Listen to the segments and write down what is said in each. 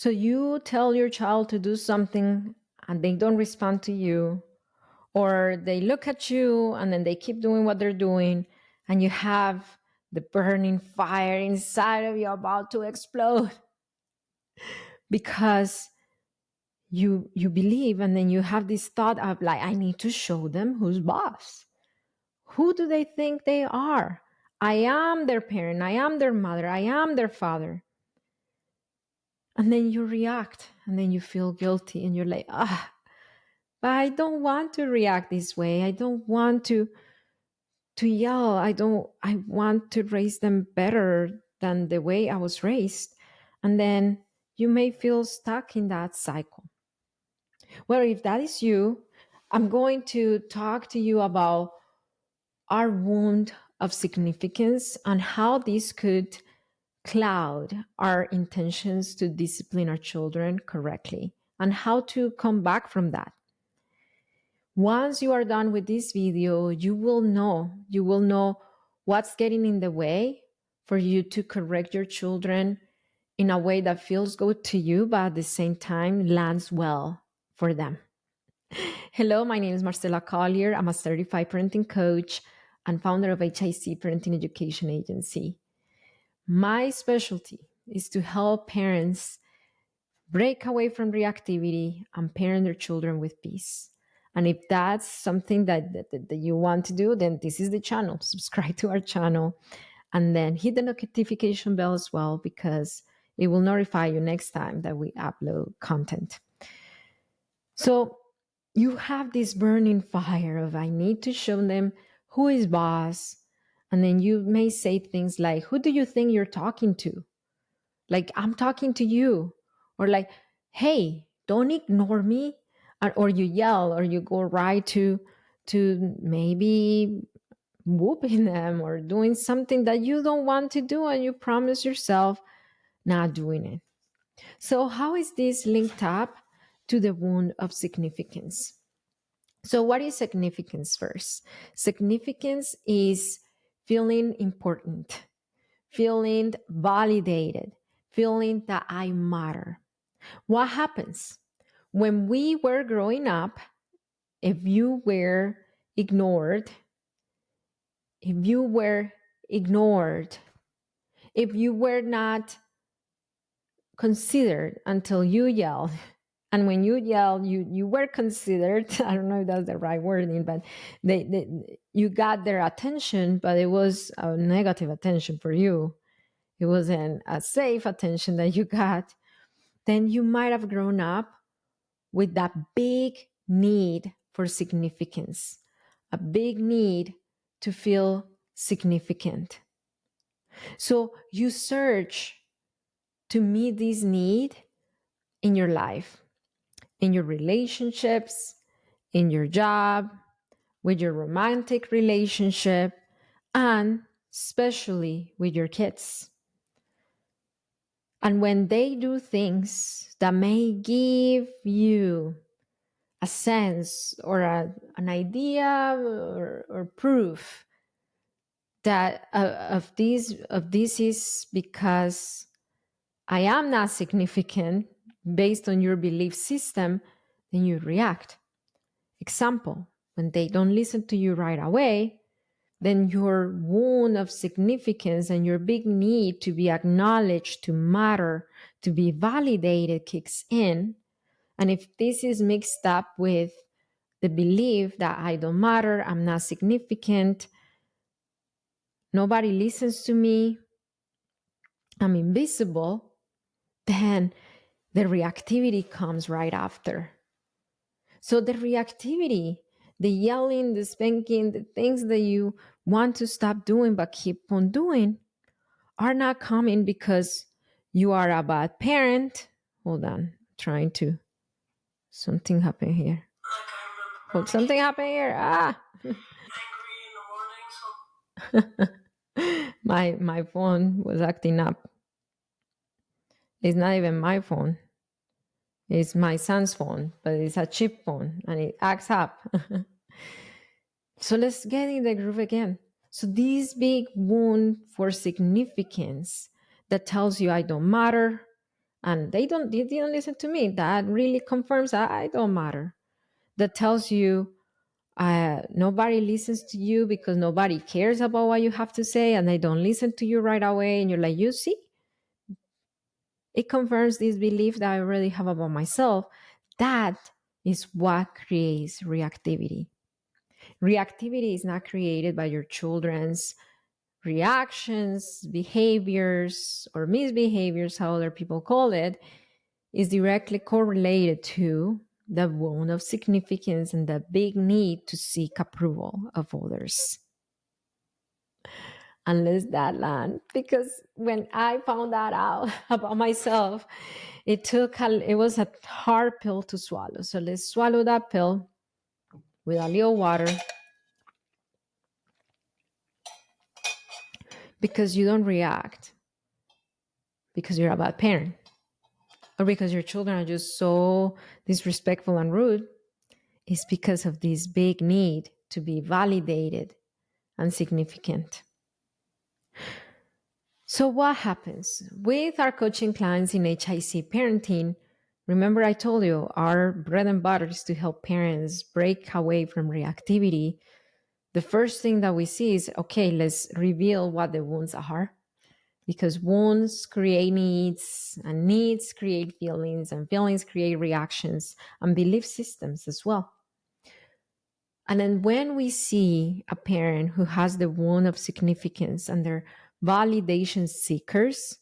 So you tell your child to do something and they don't respond to you, or they look at you and then they keep doing what they're doing, and you have the burning fire inside of you about to explode because you believe, and then you have this thought of like, I need to show them who's boss. Who do they think they are? I am their parent, I am their mother, I am their father. And then you react, and then you feel guilty, and you're like, but I don't want to react this way. I don't want to yell. I want to raise them better than the way I was raised. And then you may feel stuck in that cycle. Well, if that is you, I'm going to talk to you about our wound of significance and how this could cloud our intentions to discipline our children correctly, and how to come back from that. Once you are done with this video, you will know what's getting in the way for you to correct your children in a way that feels good to you, but at the same time lands well for them. Hello, my name is Marcela Collier. I'm a certified parenting coach and founder of HIC Parenting Education Agency. My specialty is to help parents break away from reactivity and parent their children with peace. And if that's something that you want to do, then this is the channel. Subscribe to our channel and then hit the notification bell as well, because it will notify you next time that we upload content. So you have this burning fire of, I need to show them who is boss. And then you may say things like, who do you think you're talking to? Like, I'm talking to you. Or like, hey, don't ignore me. Or you yell, or you go right to maybe whooping them or doing something that you don't want to do and you promise yourself not doing it. So how is this linked up to the wound of significance? So what is significance first? Significance is feeling important, feeling validated, feeling that I matter. What happens? When we were growing up, if you were ignored, if you were ignored, if you were not considered until you yelled, and when you yelled, you were considered. I don't know if that's the right wording, but you got their attention, but it was a negative attention for you. It wasn't a safe attention that you got. Then you might have grown up with that big need for significance, a big need to feel significant. So you search to meet this need in your life, in your relationships, in your job, with your romantic relationship, and especially with your kids. And when they do things that may give you a sense or an idea or proof that of this is because I am not significant based on your belief system, then you react. Example, when they don't listen to you right away, then your wound of significance and your big need to be acknowledged, to matter, to be validated kicks in. And if this is mixed up with the belief that I don't matter, I'm not significant, nobody listens to me, I'm invisible, then the reactivity comes right after. So the reactivity, the yelling, the spanking, the things that you want to stop doing but keep on doing are not coming because you are a bad parent. Hold on, trying to, something happened here. Oh, something happened here. My phone was acting up. It's not even my phone. It's my son's phone, but it's a cheap phone and it acts up. So let's get in the groove again. So this big wound for significance that tells you I don't matter, And they didn't listen to me. That really confirms that I don't matter. That tells you nobody listens to you because nobody cares about what you have to say, and they don't listen to you right away. And you're like, you see, it confirms this belief that I already have about myself. That is what creates reactivity. Reactivity is not created by your children's reactions, behaviors, or misbehaviors, how other people call it, is directly correlated to the wound of significance and the big need to seek approval of others. Unless that land, because when I found that out about myself, it was a hard pill to swallow. So let's swallow that pill with a little water, because you don't react because you're a bad parent or because your children are just so disrespectful and rude. It's because of this big need to be validated and significant. So what happens with our coaching clients in HIC parenting? Remember, I told you our bread and butter is to help parents break away from reactivity. The first thing that we see is, okay, let's reveal what the wounds are, because wounds create needs, and needs create feelings, and feelings create reactions and belief systems as well. And then when we see a parent who has the wound of significance and they're validation seekers,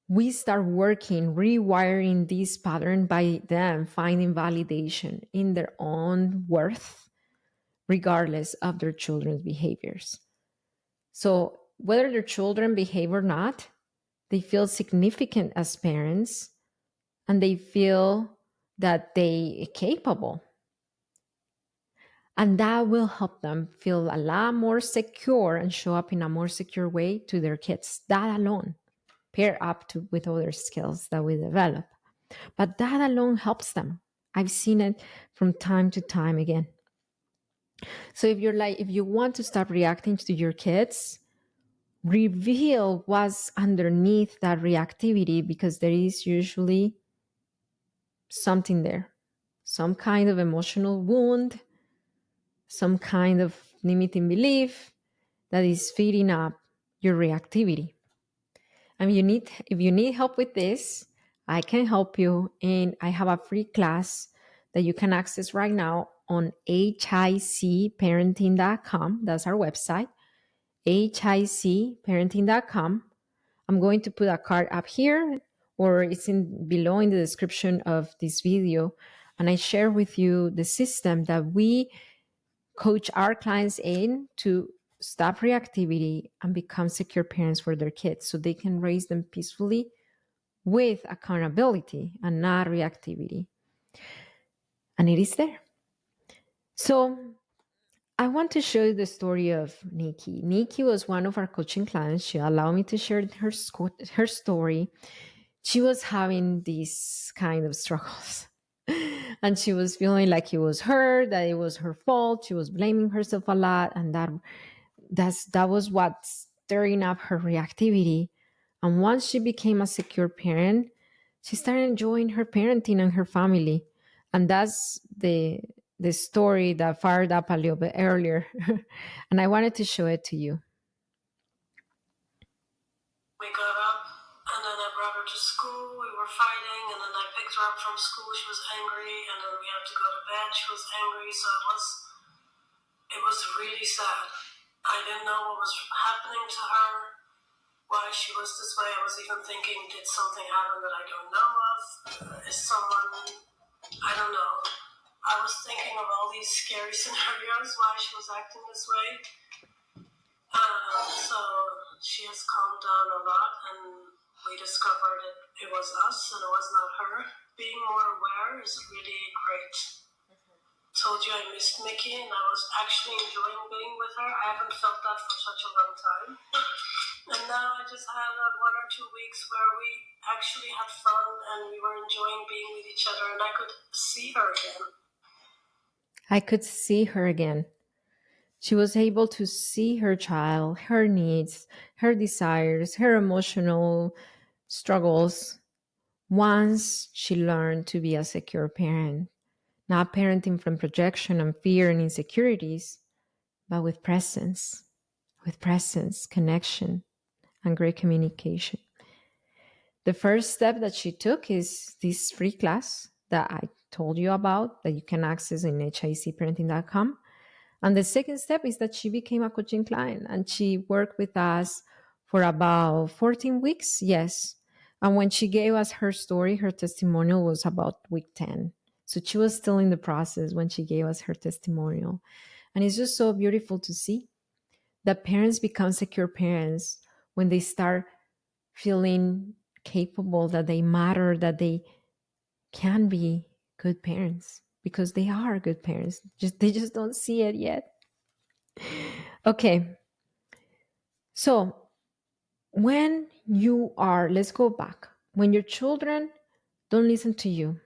we start working, rewiring this pattern by them finding validation in their own worth, regardless of their children's behaviors. So whether their children behave or not, they feel significant as parents and they feel that they are capable. And that will help them feel a lot more secure and show up in a more secure way to their kids. That alone, pair up with other skills that we develop. But that alone helps them. I've seen it from time to time again. So if you want to stop reacting to your kids, reveal what's underneath that reactivity, because there is usually something there, some kind of emotional wound, some kind of limiting belief that is feeding up your reactivity. And if you need help with this, I can help you. And I have a free class that you can access right now on hicparenting.com. That's our website, hicparenting.com. I'm going to put a card up here, or it's below in the description of this video. And I share with you the system that we coach our clients in to stop reactivity and become secure parents for their kids so they can raise them peacefully with accountability and not reactivity. And it is there. So I want to show you the story of Nikki. Nikki was one of our coaching clients. She allowed me to share her story. She was having these kind of struggles. And she was feeling like it was her, that it was her fault. She was blaming herself a lot. And that was what stirring up her reactivity. And once she became a secure parent, she started enjoying her parenting and her family. And that's the story that fired up a little bit earlier. And I wanted to show it to you. We got up, and then I brought her to school. We were fighting, and then I picked her up from school. She was angry, and then we had to go to bed. She was angry, so it was really sad. I didn't know what was happening to her, why she was this way. I was even thinking, did something happen that I don't know of? Is someone, I don't know. I was thinking of all these scary scenarios, why she was acting this way. So she has calmed down a lot, and we discovered it was us and it was not her. Being more aware is really great. Told you I missed Mickey, and I was actually enjoying being with her. I haven't felt that for such a long time. And now I just had 1 or 2 weeks where we actually had fun and we were enjoying being with each other, and I could see her again. I could see her again. She was able to see her child, her needs, her desires, her emotional struggles once she learned to be a secure parent, not parenting from projection and fear and insecurities, but with presence, connection, and great communication. The first step that she took is this free class that I told you about that you can access in hicparenting.com. And the second step is that she became a coaching client and she worked with us for about 14 weeks. Yes. And when she gave us her story, her testimonial was about week 10. So she was still in the process when she gave us her testimonial. And it's just so beautiful to see that parents become secure parents when they start feeling capable, that they matter, that they can be good parents because they are good parents. They just don't see it yet. Okay. So let's go back. When your children don't listen to you,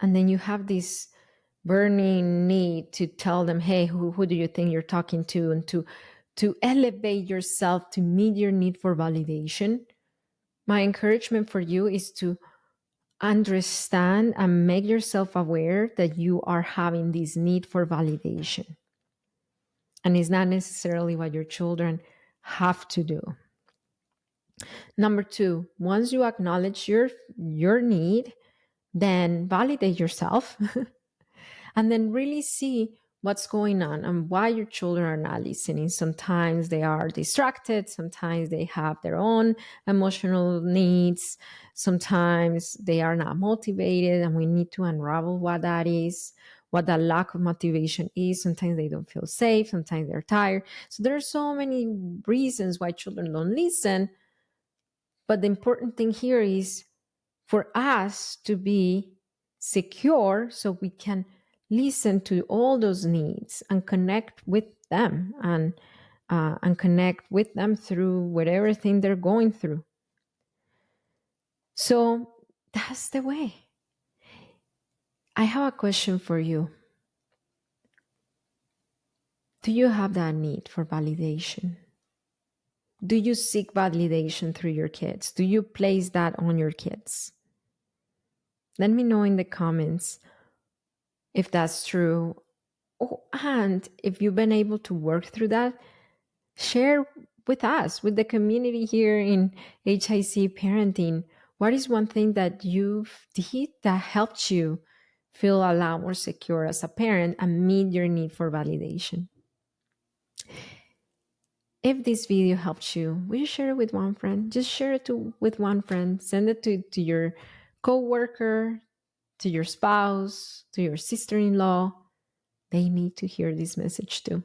and then you have this burning need to tell them, hey, who do you think you're talking to? And to elevate yourself to meet your need for validation. My encouragement for you is to understand and make yourself aware that you are having this need for validation. And it's not necessarily what your children have to do. Number two, once you acknowledge your need, then validate yourself and then really see what's going on and why your children are not listening. Sometimes they are distracted. Sometimes they have their own emotional needs. Sometimes they are not motivated, and we need to unravel what that is, what that lack of motivation is. Sometimes they don't feel safe. Sometimes they're tired. So there are so many reasons why children don't listen. But the important thing here is for us to be secure so we can listen to all those needs and connect with them and connect with them through whatever thing they're going through. So that's the way. I have a question for you. Do you have that need for validation? Do you seek validation through your kids? Do you place that on your kids? Let me know in the comments if that's true. Oh, and if you've been able to work through that, share with us, with the community here in HIC Parenting. What is one thing that you've did that helped you feel a lot more secure as a parent and meet your need for validation? If this video helped you, will you share it with one friend? Just share it with one friend. Send it to your coworker, to your spouse, to your sister-in-law. They need to hear this message too.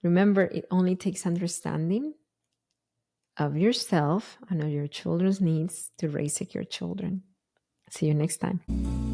Remember, it only takes understanding of yourself and of your children's needs to raise secure children. See you next time.